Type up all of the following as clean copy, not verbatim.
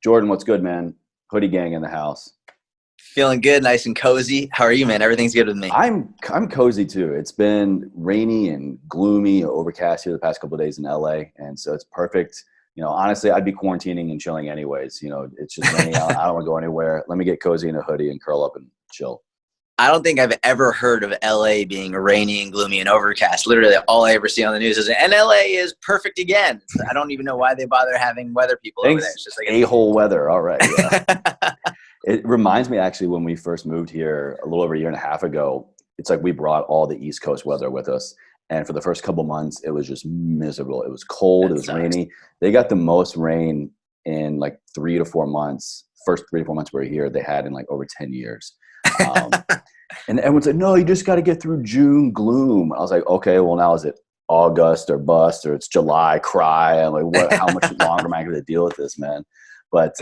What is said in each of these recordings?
Jordan, what's good, man? Hoodie gang in the house. Feeling good, nice and cozy. How are you, man? Everything's good with me. I'm cozy too. It's been rainy and gloomy, overcast here the past couple of days in LA, and so it's perfect. Honestly, I'd be quarantining and chilling anyways. It's just raining out. I don't want to go anywhere. Let me get cozy in a hoodie and curl up and chill. I don't think I've ever heard of LA being rainy and gloomy and overcast. Literally, all I ever see on the news is, and LA is perfect again. I don't even know why they bother having weather people over there. It's just like a-hole weather. All right. Yeah. It reminds me actually when we first moved here a little over a year and a half ago, it's like we brought all the East Coast weather with us. And for the first couple months, it was just miserable. It was cold. It was rainy. They got the most rain in like 3 to 4 months. First 3 to 4 months we were here, they had in like over 10 years. And everyone's like, no, you just got to get through June gloom. I was like, okay, well now is it August or bust or it's July cry? I'm like, how much longer am I going to deal with this, man? But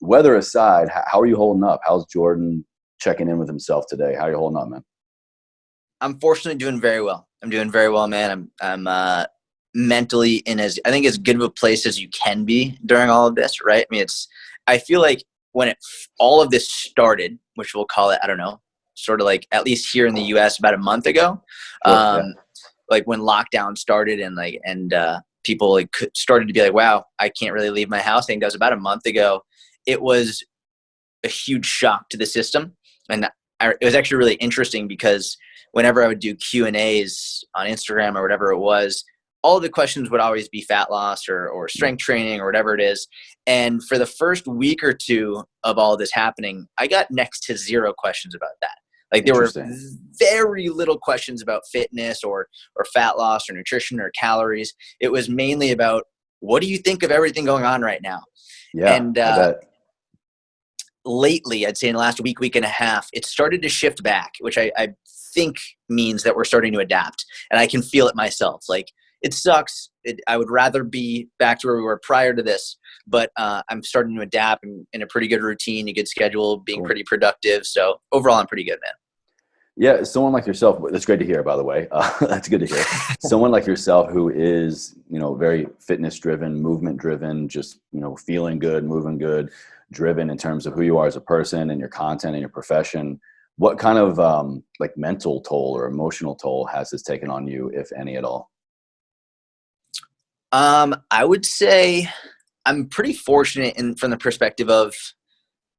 weather aside, how are you holding up? How's Jordan checking in with himself today? How are you holding up, man? I'm fortunately doing very well. I'm doing very well, man. I'm mentally in as good of a place as you can be during all of this, right? I mean, I feel like when all of this started, which we'll call it, I don't know, sort of like at least here in the US about a month ago, like when lockdown started and people started to be like, wow, I can't really leave my house. I think that was about a month ago. It was a huge shock to the system. And it was actually really interesting because whenever I would do Q&As on Instagram or whatever it was, all of the questions would always be fat loss or strength training or whatever it is. And for the first week or two of all this happening, I got next to zero questions about that. Like there were very little questions about fitness or fat loss or nutrition or calories. It was mainly about, what do you think of everything going on right now? Yeah, and lately, I'd say in the last week and a half, it started to shift back, which I think means that we're starting to adapt. And I can feel it myself. Like, it sucks. I would rather be back to where we were prior to this, but I'm starting to adapt in a pretty good routine, a good schedule, being pretty productive. So overall, I'm pretty good, man. Yeah, someone like yourself, that's great to hear, by the way. That's good to hear. Someone like yourself who is, very fitness driven, movement driven, just, feeling good, moving good, driven in terms of who you are as a person and your content and your profession. What kind of like mental toll or emotional toll has this taken on you, if any at all? I would say I'm pretty fortunate from the perspective of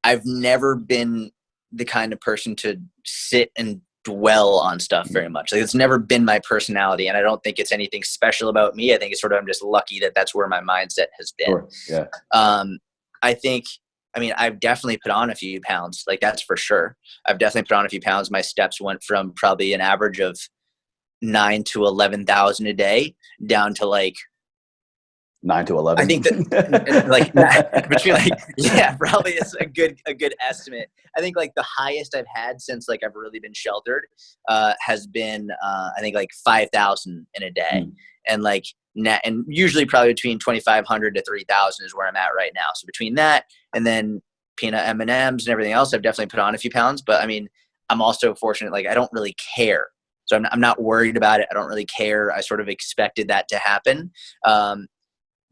I've never been the kind of person to sit and dwell on stuff very much. Like, it's never been my personality, and I don't think it's anything special about me. I think it's I'm just lucky that that's where my mindset has been. Sure. Yeah. I've definitely put on a few pounds. Like, that's for sure. I've definitely put on a few pounds. My steps went from probably an average of 9 to 11,000 a day down to like 9 to 11. I think that probably is a good estimate. I think like the highest I've had since like I've really been sheltered has been I think like 5,000 in a day, and like and usually probably between 2,500 to 3,000 is where I'm at right now. So between that and then peanut M&Ms and everything else, I've definitely put on a few pounds. But I mean, I'm also fortunate. Like, I don't really care. So I'm not worried about it. I don't really care. I sort of expected that to happen.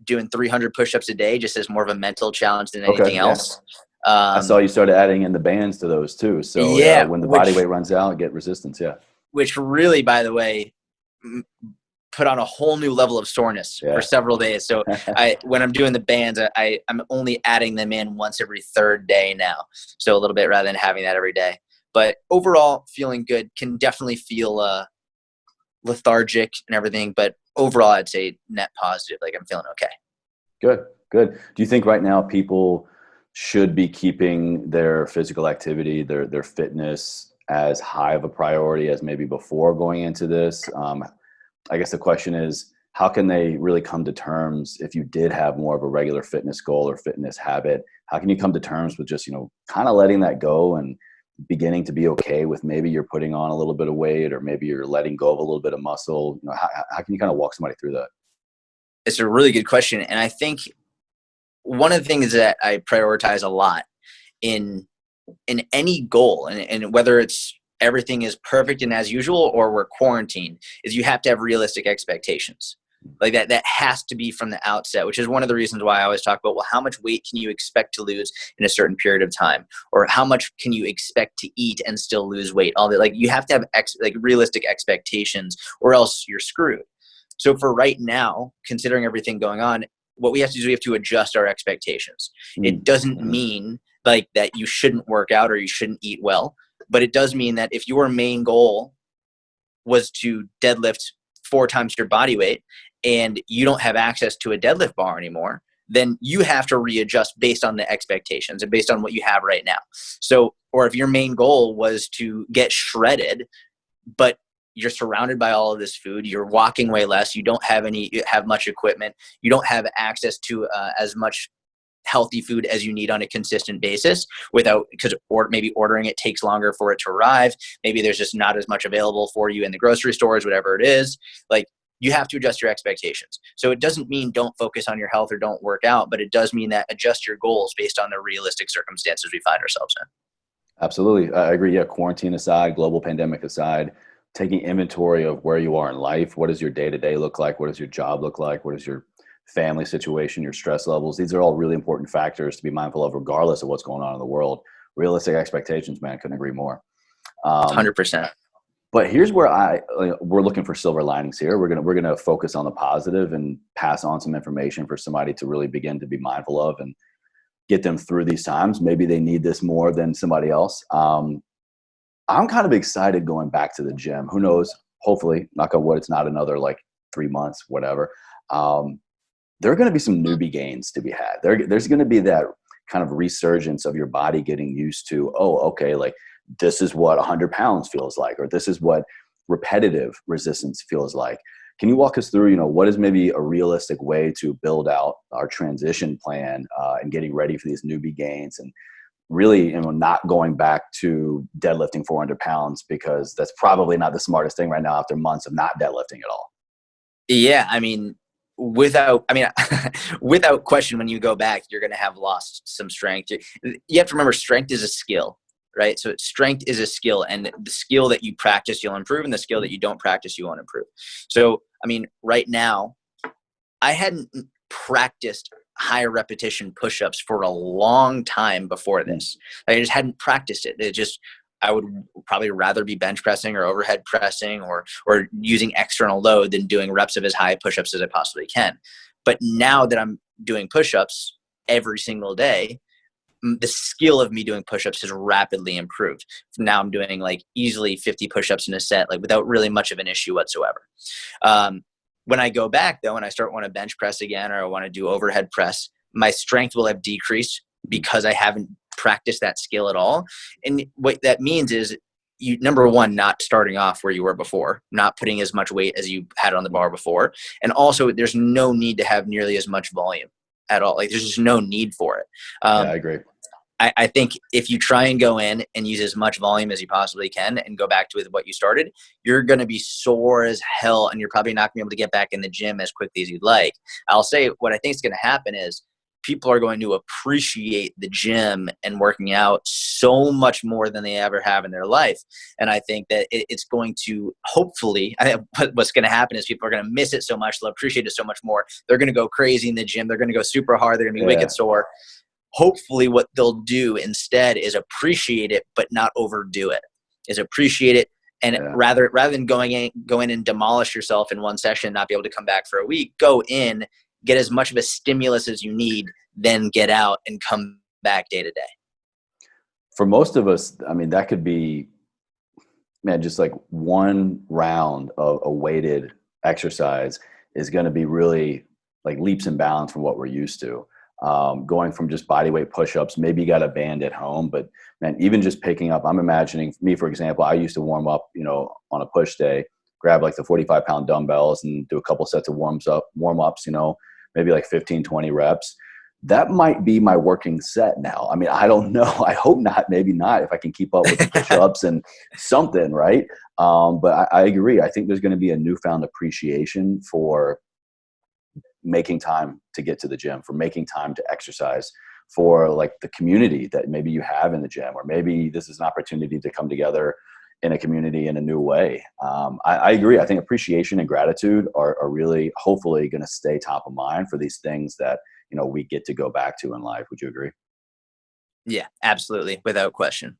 Doing 300 push-ups a day just as more of a mental challenge than anything else. I saw you started adding in the bands to those too. So when the body weight runs out, get resistance. Yeah. Which really, by the way, put on a whole new level of soreness for several days. So when I'm doing the bands, I'm only adding them in once every third day now. So a little bit rather than having that every day. But overall, feeling good. Can definitely feel lethargic and everything, but overall, I'd say net positive. Like, I'm feeling okay. Good. Do you think right now people should be keeping their physical activity, their fitness as high of a priority as maybe before going into this? I guess the question is, how can they really come to terms if you did have more of a regular fitness goal or fitness habit? How can you come to terms with just, kind of letting that go and beginning to be okay with maybe you're putting on a little bit of weight or maybe you're letting go of a little bit of muscle? How can you kind of walk somebody through that? It's a really good question. And I think one of the things that I prioritize a lot in any goal, and whether it's everything is perfect and as usual or we're quarantined, is you have to have realistic expectations. Like that has to be from the outset, which is one of the reasons why I always talk about, well, how much weight can you expect to lose in a certain period of time? Or how much can you expect to eat and still lose weight? All that, like, you have to have realistic expectations, or else you're screwed. So for right now, considering everything going on, what we have to do is we have to adjust our expectations. It doesn't mean like that you shouldn't work out or you shouldn't eat well, but it does mean that if your main goal was to deadlift 4 times your body weight and you don't have access to a deadlift bar anymore, then you have to readjust based on the expectations and based on what you have right now. So, or if your main goal was to get shredded, but you're surrounded by all of this food, you're walking way less, you don't have much equipment, you don't have access to as much healthy food as you need on a consistent basis, or maybe ordering it takes longer for it to arrive. Maybe there's just not as much available for you in the grocery stores, whatever it is. Like, you have to adjust your expectations. So it doesn't mean don't focus on your health or don't work out, but it does mean that adjust your goals based on the realistic circumstances we find ourselves in. Absolutely. I agree. Yeah. Quarantine aside, global pandemic aside, taking inventory of where you are in life. What does your day-to-day look like? What does your job look like? What is your family situation, your stress levels? These are all really important factors to be mindful of, regardless of what's going on in the world. Realistic expectations, man, couldn't agree more. 100%. But here's where we're looking for silver linings here. We're gonna focus on the positive and pass on some information for somebody to really begin to be mindful of and get them through these times. Maybe they need this more than somebody else. I'm kind of excited going back to the gym. Who knows? Hopefully, knock on wood, it's not another like 3 months, whatever. There are going to be some newbie gains to be had. There's going to be that kind of resurgence of your body getting used to, oh, okay, like this is what 100 pounds feels like, or this is what repetitive resistance feels like. Can you walk us through, what is maybe a realistic way to build out our transition plan and getting ready for these newbie gains, and really, not going back to deadlifting 400 pounds, because that's probably not the smartest thing right now after months of not deadlifting at all. Yeah. Without question, when you go back, you're going to have lost some strength. You have to remember, strength is a skill, right? So strength is a skill, and the skill that you practice, you'll improve, and the skill that you don't practice, you won't improve. So, right now, I hadn't practiced higher repetition push-ups for a long time before this. I just hadn't practiced it. I would probably rather be bench pressing or overhead pressing or using external load than doing reps of as high push-ups as I possibly can. But now that I'm doing push-ups every single day, the skill of me doing push-ups has rapidly improved. Now I'm doing like easily 50 push-ups in a set, like without really much of an issue whatsoever. When I go back though, and I want to bench press again, or I want to do overhead press, my strength will have decreased because I haven't practiced that skill at all. And what that means is, you, number one, not starting off where you were before, not putting as much weight as you had on the bar before. And also, there's no need to have nearly as much volume at all. Like, there's just no need for it. Yeah, I agree. I think if you try and go in and use as much volume as you possibly can and go back to what you started, you're going to be sore as hell, and you're probably not going to be able to get back in the gym as quickly as you'd like. I'll say what I think is going to happen is people are going to appreciate the gym and working out so much more than they ever have in their life. And I think that it's going to, hopefully, what's going to happen is people are going to miss it so much. They'll appreciate it so much more. They're going to go crazy in the gym. They're going to go super hard. They're going to be wicked sore. Hopefully what they'll do instead is appreciate it, but not overdo it, is appreciate it. And rather than going in and demolish yourself in one session and not be able to come back for a week, go in, get as much of a stimulus as you need, then get out and come back day to day. For most of us, that could be, just like one round of a weighted exercise is going to be really like leaps and bounds from what we're used to. Going from just body weight push-ups, maybe you got a band at home, but man, even just picking up, I'm imagining me, for example, I used to warm up, on a push day, grab like the 45-pound dumbbells and do a couple sets of warm-ups, maybe like 15, 20 reps. That might be my working set now. I don't know. I hope not, maybe not, if I can keep up with the push-ups and something, right? But I agree. I think there's going to be a newfound appreciation for making time to get to the gym, for making time to exercise, for like the community that maybe you have in the gym, or maybe this is an opportunity to come together in a community in a new way. I agree. I think appreciation and gratitude are really hopefully going to stay top of mind for these things that, we get to go back to in life. Would you agree? Yeah, absolutely. Without question.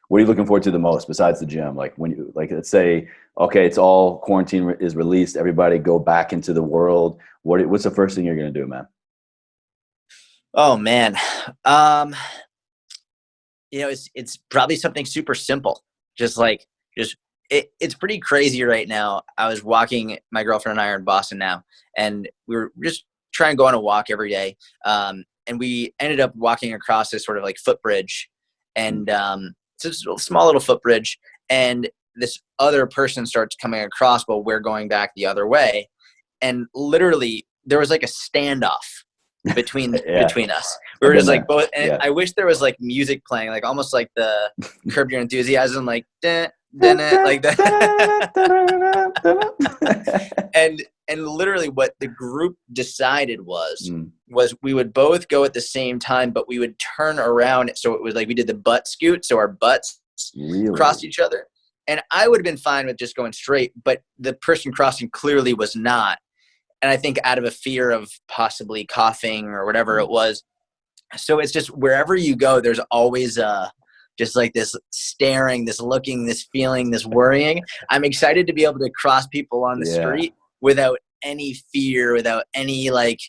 What are you looking forward to the most besides the gym? Like when you, like, let's say, okay, it's all quarantine is released. Everybody go back into the world. What's the first thing you're going to do, man? Oh man. It's probably something super simple. Just like, it's pretty crazy right now. I was walking, my girlfriend and I are in Boston now, and we were just trying to go on a walk every day. And we ended up walking across this sort of like footbridge, and it's a small little footbridge, and this other person starts coming across while we're going back the other way. And literally there was like a standoff between us. We were just like both, and I wish there was like music playing, like almost like the Curb Your Enthusiasm, like like that. and literally what the group decided was we would both go at the same time, but we would turn around. So it was like we did the butt scoot, so our butts crossed each other. And I would have been fine with just going straight, but the person crossing clearly was not. And I think out of a fear of possibly coughing or whatever it was. So it's just wherever you go, there's always just like this staring, this looking, this feeling, this worrying. I'm excited to be able to cross people on the street without any fear, without any like,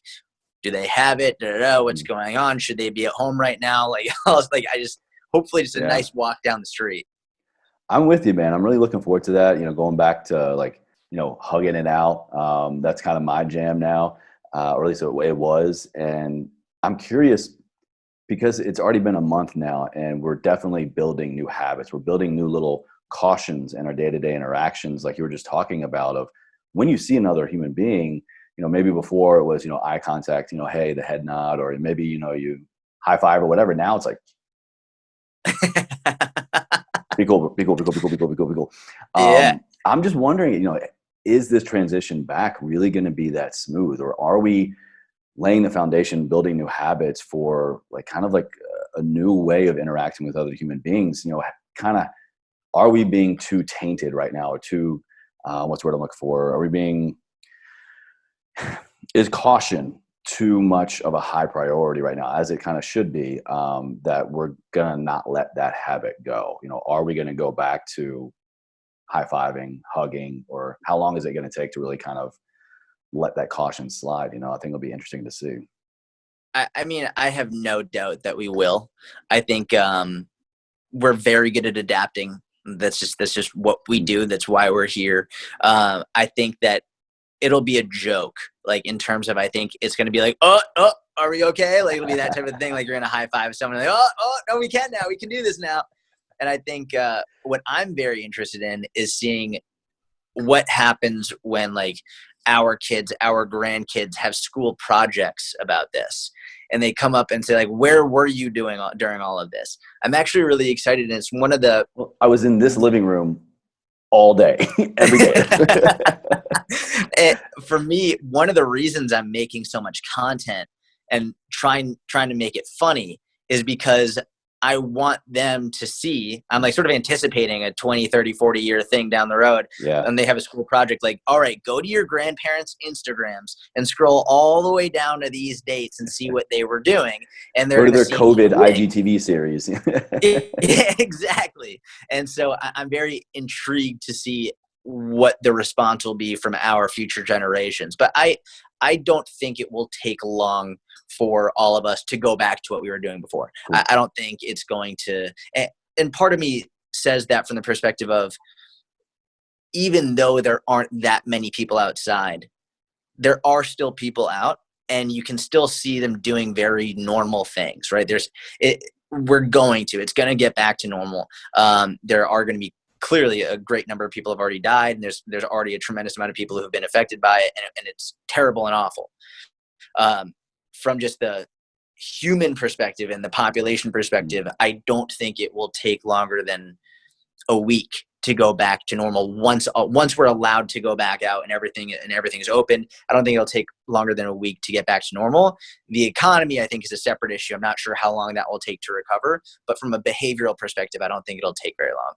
do they have it? What's going on? Should they be at home right now? Like, hopefully just a nice walk down the street. I'm with you, man. I'm really looking forward to that. Going back to like, hugging it out. That's kind of my jam now, or at least the way it was. And I'm curious because it's already been a month now and we're definitely building new habits. We're building new little cautions in our day-to-day interactions. Like you were just talking about of when you see another human being, maybe before it was, eye contact, hey, the head nod, or maybe, you high five or whatever. Now it's like, be cool. I'm just wondering, is this transition back really going to be that smooth, or are we laying the foundation, building new habits for like kind of like a new way of interacting with other human beings? Kind of, are we being too tainted right now, or too, what's the word I'm looking for? Are we being, is caution too much of a high priority right now, as it kind of should be, that we're going to not let that habit go? Are we going to go back to high-fiving, hugging, or how long is it going to take to really kind of let that caution slide? I think it'll be interesting to see. I mean, I have no doubt that we will. I think we're very good at adapting. That's just what we do. That's why we're here. I think that it'll be a joke, like in terms of, I think it's going to be like, oh, are we okay? Like it'll be that type of thing. Like you're going to high five someone, like, oh, no, we can now. We can do this now. And I think what I'm very interested in is seeing what happens when like our kids, our grandkids have school projects about this. And they come up and say like, where were you doing during all of this? I'm actually really excited. And it's one of the... I was in this living room all day, every day. For me, one of the reasons I'm making so much content and trying to make it funny is because I want them to see, I'm like sort of anticipating a 20, 30, 40 year thing down the road. Yeah. And they have a school project like, all right, go to your grandparents' Instagrams and scroll all the way down to these dates and see what they were doing. And they're go to their COVID IGTV series. Yeah, exactly. And so I'm very intrigued to see what the response will be from our future generations. But I don't think it will take long for all of us to go back to what we were doing before. Cool. I don't think it's going to, and part of me says that from the perspective of, even though there aren't that many people outside, there are still people out and you can still see them doing very normal things, right? It's going to get back to normal. There are going to be clearly a great number of people have already died, and there's already a tremendous amount of people who have been affected by it, and it's terrible and awful. From just the human perspective and the population perspective, I don't think it will take longer than a week to go back to normal. Once we're allowed to go back out and everything is open, I don't think it'll take longer than a week to get back to normal. The economy, I think, is a separate issue. I'm not sure how long that will take to recover, but from a behavioral perspective, I don't think it'll take very long.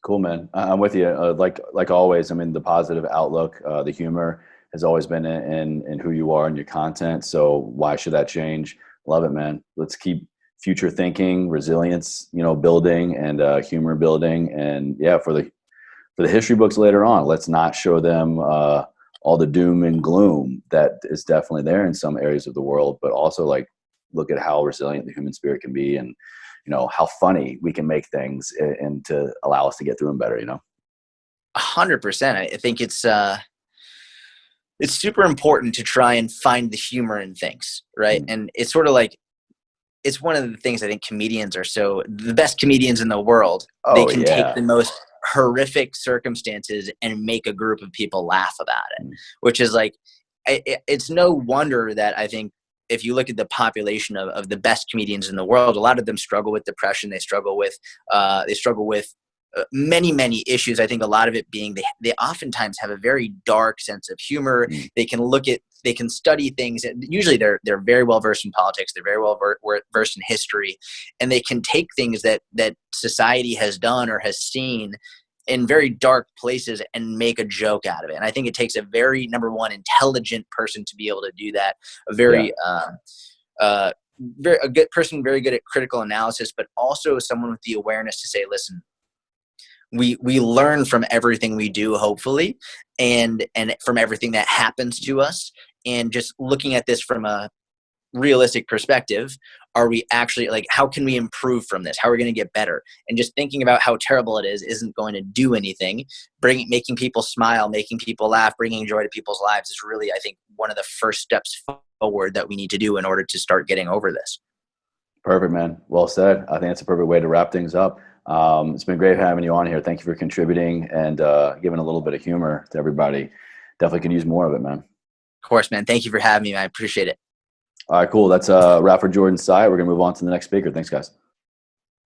Cool, man. I'm with you. Like always, I mean, the positive outlook, the humor has always been in who you are and your content. So why should that change? Love it, man. Let's keep future thinking, resilience, building, and humor building. And yeah, for the history books later on, let's not show them all the doom and gloom that is definitely there in some areas of the world, but also like look at how resilient the human spirit can be, and how funny we can make things and to allow us to get through them better. 100%. I think it's super important to try and find the humor in things, right? And it's sort of like, it's one of the things I think comedians are the best comedians in the world. They can take the most horrific circumstances and make a group of people laugh about it, which is like, it's no wonder that I think if you look at the population of the best comedians in the world, a lot of them struggle with depression. They struggle with many, many issues. I think a lot of it being they oftentimes have a very dark sense of humor. They can study things. Usually they're very well versed in politics. They're very well versed in history, and they can take things that society has done or has seen in very dark places and make a joke out of it. And I think it takes a very, number one, intelligent person to be able to do that. A good person, very good at critical analysis, but also someone with the awareness to say, listen, we learn from everything we do, hopefully, and from everything that happens to us. And just looking at this from a realistic perspective, are we actually, like, how can we improve from this? How are we going to get better? And just thinking about how terrible it is isn't going to do anything. Making people smile, making people laugh, bringing joy to people's lives is really, I think, one of the first steps forward that we need to do in order to start getting over this. Perfect, man. Well said. I think that's a perfect way to wrap things up. It's been great having you on here. Thank you for contributing and giving a little bit of humor to everybody. Definitely could use more of it, man. Of course, man. Thank you for having me. I appreciate it. All right, cool. That's a wrap for Jordan Syatt. We're going to move on to the next speaker. Thanks, guys.